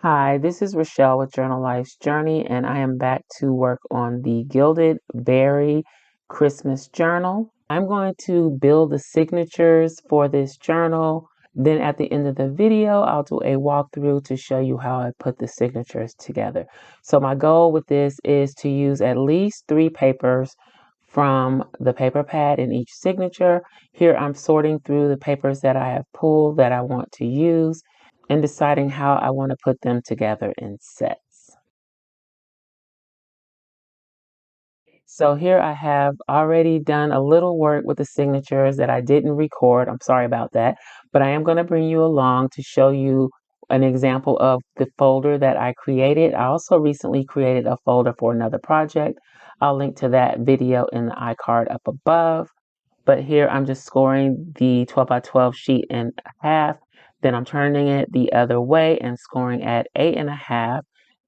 Hi, this is Rachelle with Journal Life's Journey, and I am back to work on the Gilded Berry Christmas Journal. I'm going to build the signatures for this journal. Then at the end of the video, I'll do a walkthrough to show you how I put the signatures together. So my goal with this is to use at least 3 papers from the paper pad in each signature. Here I'm sorting through the papers that I have pulled that I want to use and deciding how I want to put them together in sets. So here I have already done a little work with the signatures that I didn't record. I'm sorry about that, but I am going to bring you along to show you an example of the folder that I created. I also recently created a folder for another project. I'll link to that video in the iCard up above. But here I'm just scoring the 12 by 12 sheet in half. Then I'm turning it the other way and scoring at 8.5.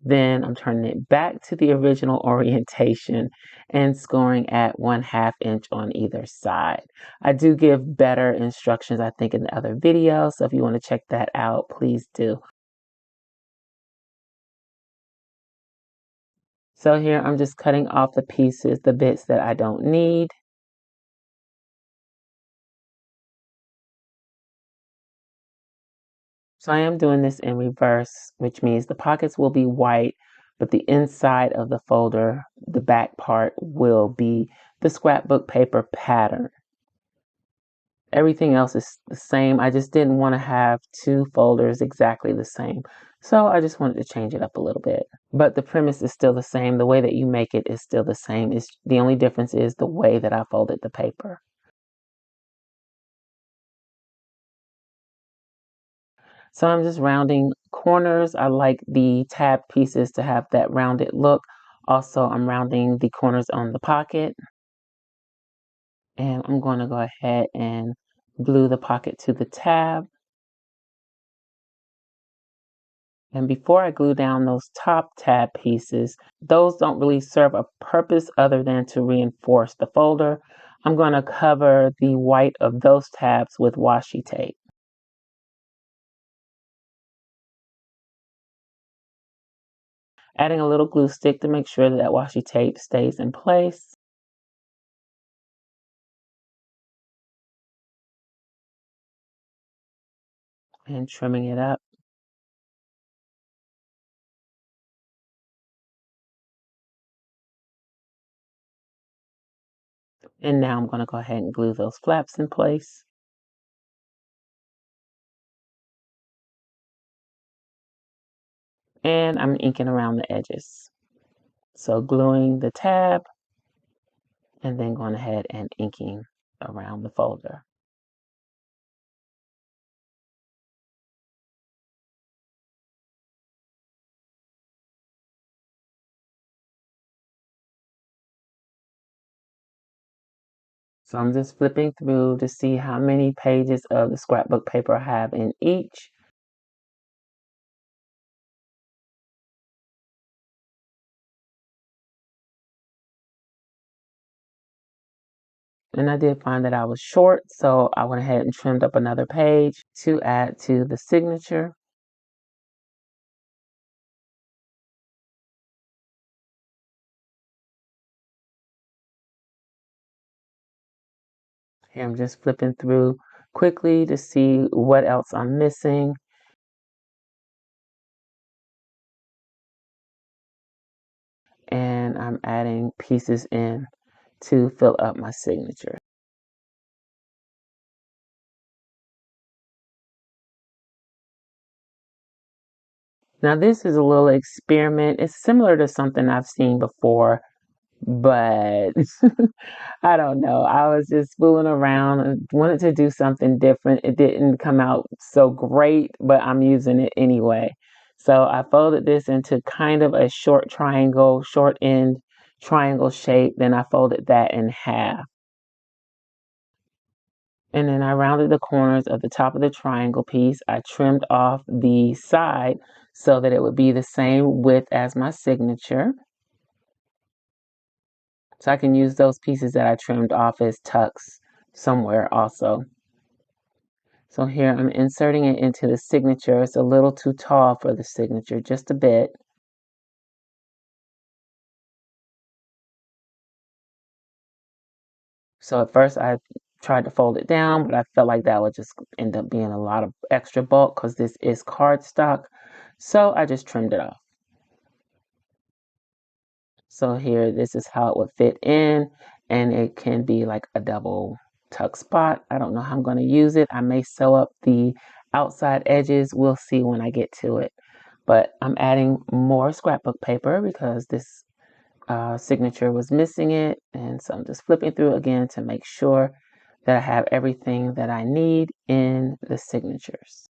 Then I'm turning it back to the original orientation and scoring at 1/2 inch on either side. I do give better instructions, I think, in the other video. So if you want to check that out, please do. So here I'm just cutting off the pieces, the bits that I don't need. So I am doing this in reverse, which means the pockets will be white, but the inside of the folder, the back part, will be the scrapbook paper pattern. Everything else is the same. I just didn't want to have 2 folders exactly the same. So I just wanted to change it up a little bit. But the premise is still the same. The way that you make it is still the same. The only difference is the way that I folded the paper. So I'm just rounding corners. I like the tab pieces to have that rounded look. Also, I'm rounding the corners on the pocket. And I'm going to go ahead and glue the pocket to the tab. And before I glue down those top tab pieces, those don't really serve a purpose other than to reinforce the folder. I'm going to cover the white of those tabs with washi tape. Adding a little glue stick to make sure that washi tape stays in place. And trimming it up. And now I'm going to go ahead and glue those flaps in place. And I'm inking around the edges. So gluing the tab and then going ahead and inking around the folder. So I'm just flipping through to see how many pages of the scrapbook paper I have in each. And I did find that I was short, so I went ahead and trimmed up another page to add to the signature. Here I'm just flipping through quickly to see what else I'm missing. And I'm adding pieces in to fill up my signature. Now this is a little experiment. It's similar to something I've seen before, but I don't know. I was just fooling around and wanted to do something different. It didn't come out so great, but I'm using it anyway. So I folded this into kind of a short triangle, short end triangle shape. Then I folded that in half. And then I rounded the corners of the top of the triangle piece. I trimmed off the side so that it would be the same width as my signature. So I can use those pieces that I trimmed off as tucks somewhere also. So here I'm inserting it into the signature. It's a little too tall for the signature, just a bit. So at first I tried to fold it down, but I felt like that would just end up being a lot of extra bulk because this is cardstock. So I just trimmed it off. So here, this is how it would fit in, and it can be like a double tuck spot. I don't know how I'm going to use it. I may sew up the outside edges. We'll see when I get to it. But I'm adding more scrapbook paper because this signature was missing it. And so I'm just flipping through again to make sure that I have everything that I need in the signatures.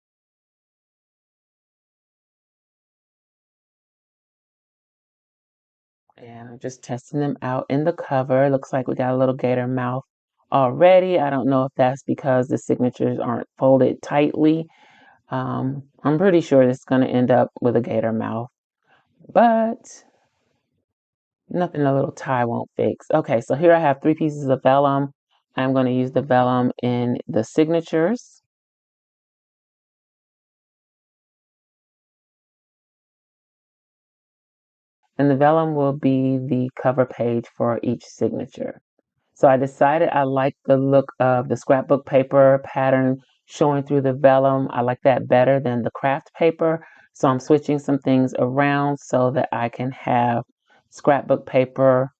And I'm just testing them out in the cover. Looks like we got a little gator mouth already. I don't know if that's because the signatures aren't folded tightly. I'm pretty sure it's going to end up with a gator mouth, but nothing a little tie won't fix. Okay, so here I have 3 pieces of vellum. I'm going to use the vellum in the signatures. And the vellum will be the cover page for each signature. So I decided I like the look of the scrapbook paper pattern showing through the vellum. I like that better than the craft paper. So I'm switching some things around so that I can have scrapbook paper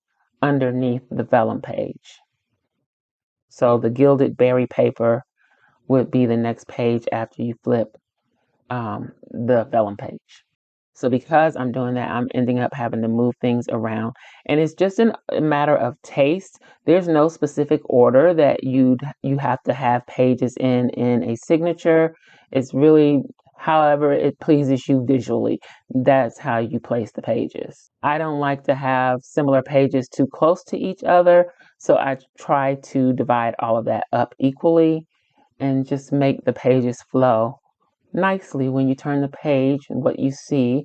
underneath the vellum page. So the gilded berry paper would be the next page after you flip the vellum page. So because I'm doing that, I'm ending up having to move things around. And it's just a matter of taste. There's no specific order that you have to have pages in a signature. It's really however it pleases you visually. That's how you place the pages. I don't like to have similar pages too close to each other, so I try to divide all of that up equally and just make the pages flow nicely. When you turn the page and what you see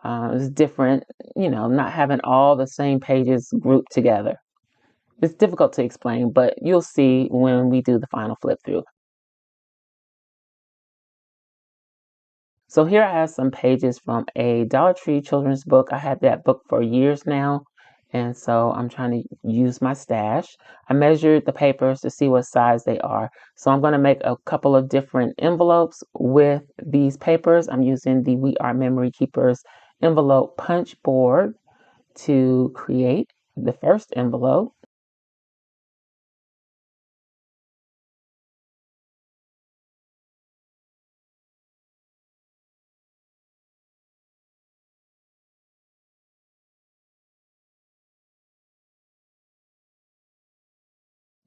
is different, not having all the same pages grouped together. It's difficult to explain, but you'll see when we do the final flip through. So here I have some pages from a Dollar Tree children's book. I had that book for years now, and so I'm trying to use my stash. I measured the papers to see what size they are. So I'm going to make a couple of different envelopes with these papers. I'm using the We Are Memory Keepers envelope punch board to create the first envelope.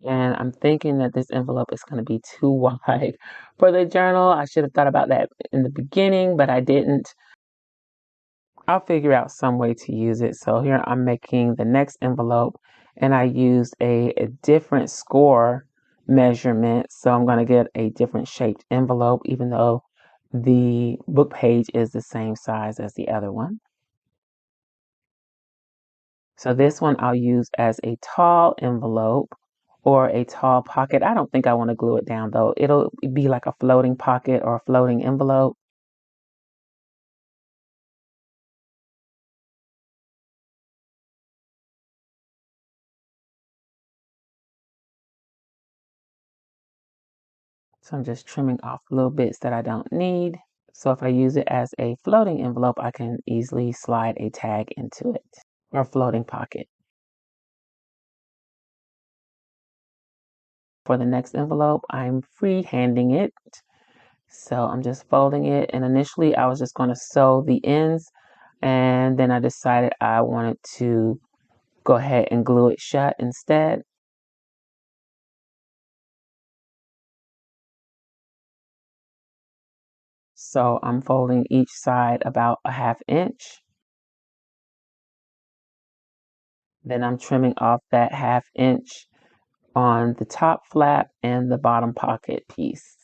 And I'm thinking that this envelope is going to be too wide for the journal. I should have thought about that in the beginning, but I didn't. I'll figure out some way to use it. So here I'm making the next envelope and I used a different score measurement. So I'm going to get a different shaped envelope, even though the book page is the same size as the other one. So this one I'll use as a tall envelope or a tall pocket. I don't think I want to glue it down though. It'll be like a floating pocket or a floating envelope. So I'm just trimming off little bits that I don't need. So if I use it as a floating envelope, I can easily slide a tag into it or a floating pocket. For the next envelope, I'm free-handing it. So I'm just folding it. And initially I was just going to sew the ends. And then I decided I wanted to go ahead and glue it shut instead. So I'm folding each side about a 1/2 inch. Then I'm trimming off that 1/2 inch on the top flap and the bottom pocket piece.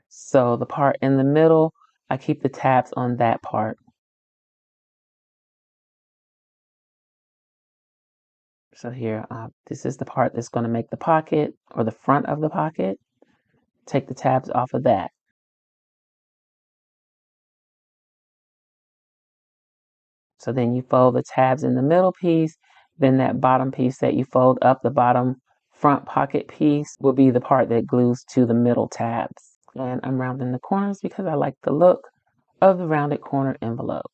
So the part in the middle, I keep the tabs on that part. So here, this is the part that's going to make the pocket or the front of the pocket. take the tabs off of that. So then you fold the tabs in the middle piece, then that bottom piece that you fold up, the bottom front pocket piece will be the part that glues to the middle tabs. And I'm rounding the corners because I like the look of the rounded corner envelope.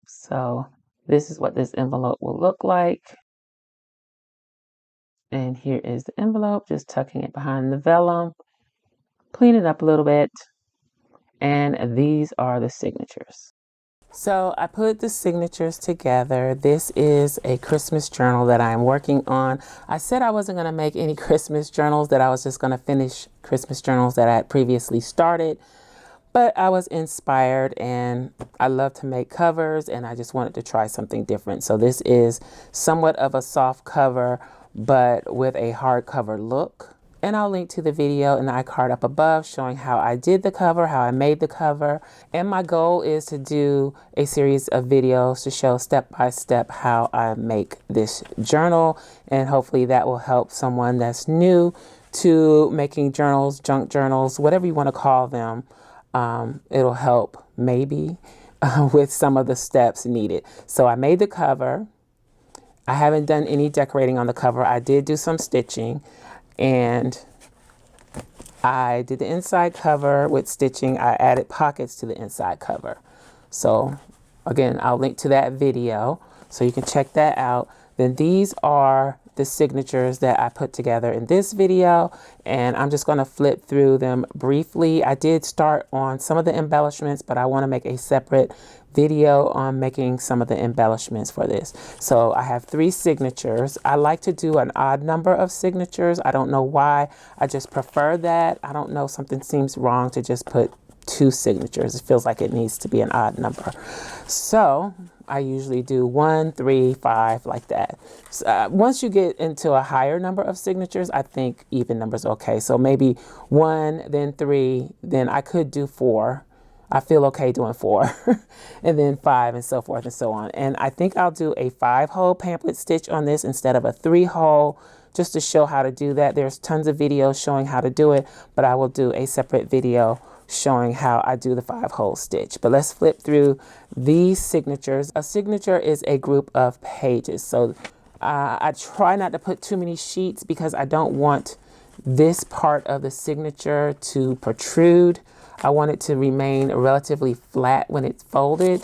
So this is what this envelope will look like. And here is the envelope, just tucking it behind the vellum, clean it up a little bit. And these are the signatures. So I put the signatures together. This is a Christmas journal that I'm working on. I said I wasn't going to make any Christmas journals, that I was just going to finish Christmas journals that I had previously started. But I was inspired and I love to make covers and I just wanted to try something different. So this is somewhat of a soft cover, but with a hardcover look. And I'll link to the video in the iCard up above showing how I did the cover, how I made the cover. And my goal is to do a series of videos to show step by step how I make this journal. And hopefully that will help someone that's new to making journals, junk journals, whatever you want to call them. It'll help maybe with some of the steps needed. So I made the cover. I haven't done any decorating on the cover. I did do some stitching. And I did the inside cover with stitching. I added pockets to the inside cover. So again, I'll link to that video so you can check that out. Then these are the signatures that I put together in this video, and I'm just going to flip through them briefly. I did start on some of the embellishments, but I want to make a separate video on making some of the embellishments for this. So I have 3 signatures. I like to do an odd number of signatures. I don't know why. I just prefer that. I don't know, something seems wrong to just put 2 signatures. It feels like it needs to be an odd number. So I usually do 1, 3, 5, like that. So, once you get into a higher number of signatures, I think even numbers are okay. So maybe 1, then 3, then I could do 4. I feel okay doing 4 and then 5 and so forth and so on. And I think I'll do a 5-hole pamphlet stitch on this instead of a 3-hole, just to show how to do that. There's tons of videos showing how to do it, but I will do a separate video showing how I do the 5-hole stitch. But let's flip through these signatures. A signature is a group of pages. So I try not to put too many sheets because I don't want this part of the signature to protrude. I want it to remain relatively flat when it's folded,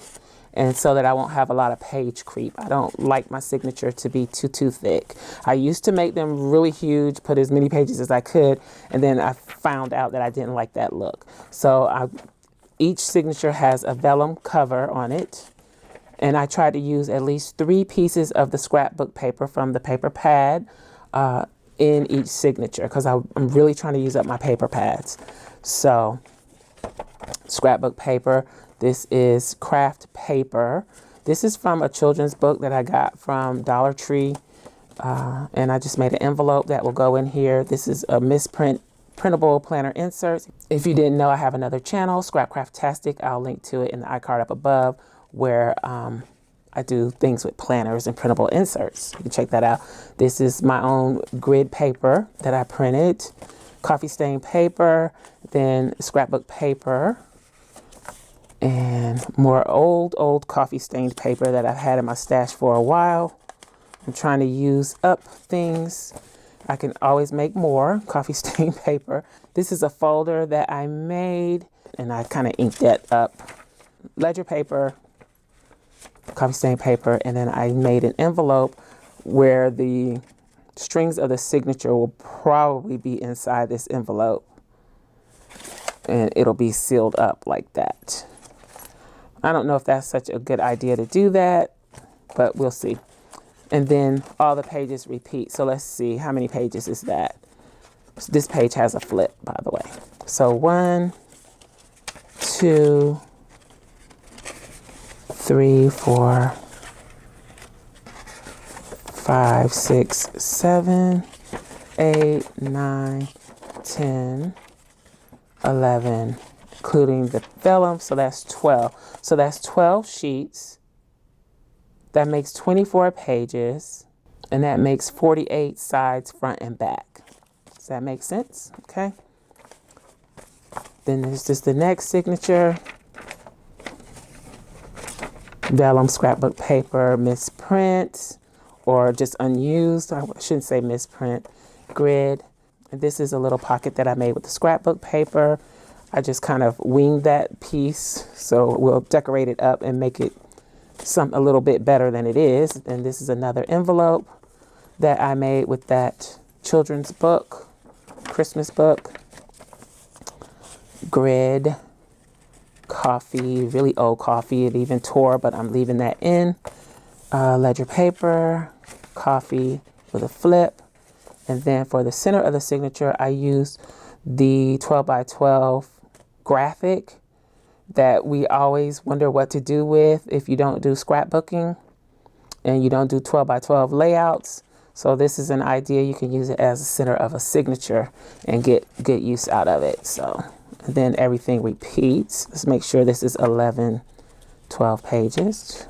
and so that I won't have a lot of page creep. I don't like my signature to be too thick. I used to make them really huge, put as many pages as I could, and then I found out that I didn't like that look. So each signature has a vellum cover on it, and I tried to use at least 3 pieces of the scrapbook paper from the paper pad in each signature, because I'm really trying to use up my paper pads. So scrapbook paper. This is craft paper. This is from a children's book that I got from Dollar Tree. And I just made an envelope that will go in here. This is a printable planner inserts. If you didn't know, I have another channel, SCRAPCRAFTASTIC. I'll link to it in the iCard up above, where I do things with planners and printable inserts. You can check that out. This is my own grid paper that I printed. Coffee stain paper, then scrapbook paper, and more old coffee stained paper that I've had in my stash for a while. I'm trying to use up things. I can always make more coffee stained paper. This is a folder that I made, and I kind of inked that up. Ledger paper, coffee stained paper, and then I made an envelope where the strings of the signature will probably be inside this envelope, and it'll be sealed up like that. I don't know if that's such a good idea to do that, but we'll see. And then all the pages repeat. So let's see, how many pages is that? This page has a flip, by the way. So 1, 2, 3, 4, 5, 6, 7, 8, 9, 10, 11, including the vellum. So that's 12. So that's 12 sheets. That makes 24 pages. and that makes 48 sides front and back. Does that make sense? Okay. Then there's just the next signature. Vellum scrapbook paper, misprint, or just unused. I shouldn't say misprint. Grid. And this is a little pocket that I made with the scrapbook paper. I just kind of winged that piece, so we'll decorate it up and make it a little bit better than it is. And this is another envelope that I made with that children's book, Christmas book. Grid. Coffee, really old coffee. It even tore, but I'm leaving that in. Ledger paper, coffee with a flip. And then for the center of the signature, I used the 12 by 12 graphic that we always wonder what to do with if you don't do scrapbooking and you don't do 12 by 12 layouts. So this is an idea. You can use it as the center of a signature and get good use out of it. So and then everything repeats. Let's make sure this is 11, 12 pages.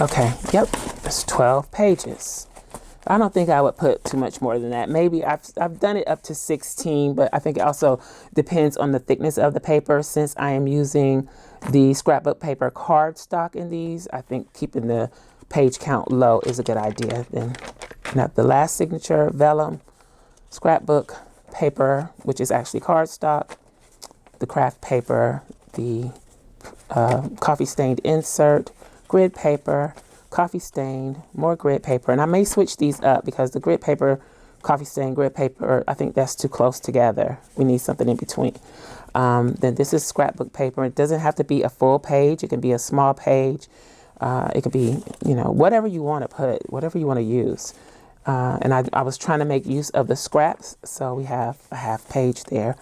Okay, yep, that's 12 pages. I don't think I would put too much more than that. Maybe I've done it up to 16, but I think it also depends on the thickness of the paper. Since I am using the scrapbook paper cardstock in these, I think keeping the page count low is a good idea. Then now the last signature, vellum, scrapbook paper, which is actually cardstock, the craft paper, the coffee stained insert, grid paper, coffee stained, more grid paper. And I may switch these up because the grid paper, coffee stained grid paper, I think that's too close together. We need something in between. Then this is scrapbook paper. It doesn't have to be a full page. It can be a small page. It could be, you know, whatever you want to put, whatever you want to use. And I was trying to make use of the scraps, so we have a half page there.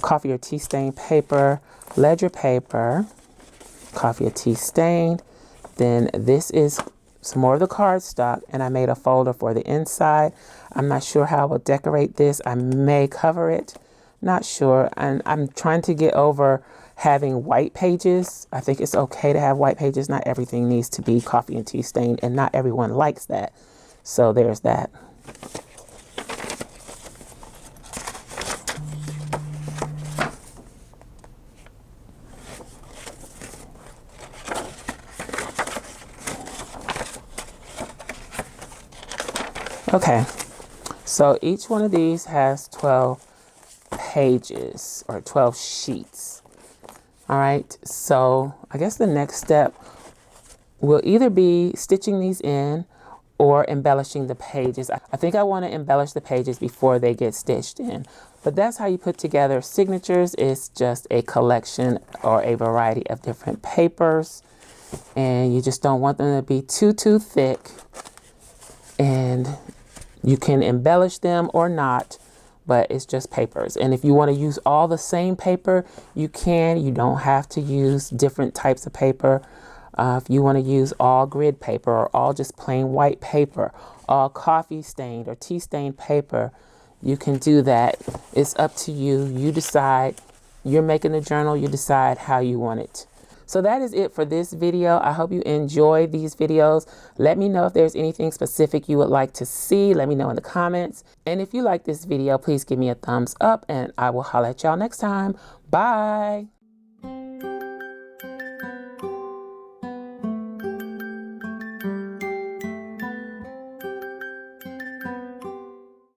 Coffee or tea stained paper, ledger paper, coffee or tea stained. Then this is some more of the cardstock, and I made a folder for the inside. I'm not sure how I will decorate this. I may cover it, not sure. And I'm trying to get over having white pages. I think it's okay to have white pages. Not everything needs to be coffee and tea stained, and not everyone likes that. So there's that. Okay, so each one of these has 12 pages or 12 sheets. All right, so I guess the next step will either be stitching these in or embellishing the pages. I think I want to embellish the pages before they get stitched in. But that's how you put together signatures. It's just a collection or a variety of different papers. And you just don't want them to be too thick. And you can embellish them or not, but it's just papers. And if you want to use all the same paper, you can. You don't have to use different types of paper. If you want to use all grid paper or all just plain white paper, all coffee stained or tea stained paper, you can do that. It's up to you. You decide. You're making the journal. You decide how you want it. So that is it for this video. I hope you enjoy these videos. Let me know if there's anything specific you would like to see. Let me know in the comments. And if you like this video, please give me a thumbs up and I will holler at y'all next time. Bye.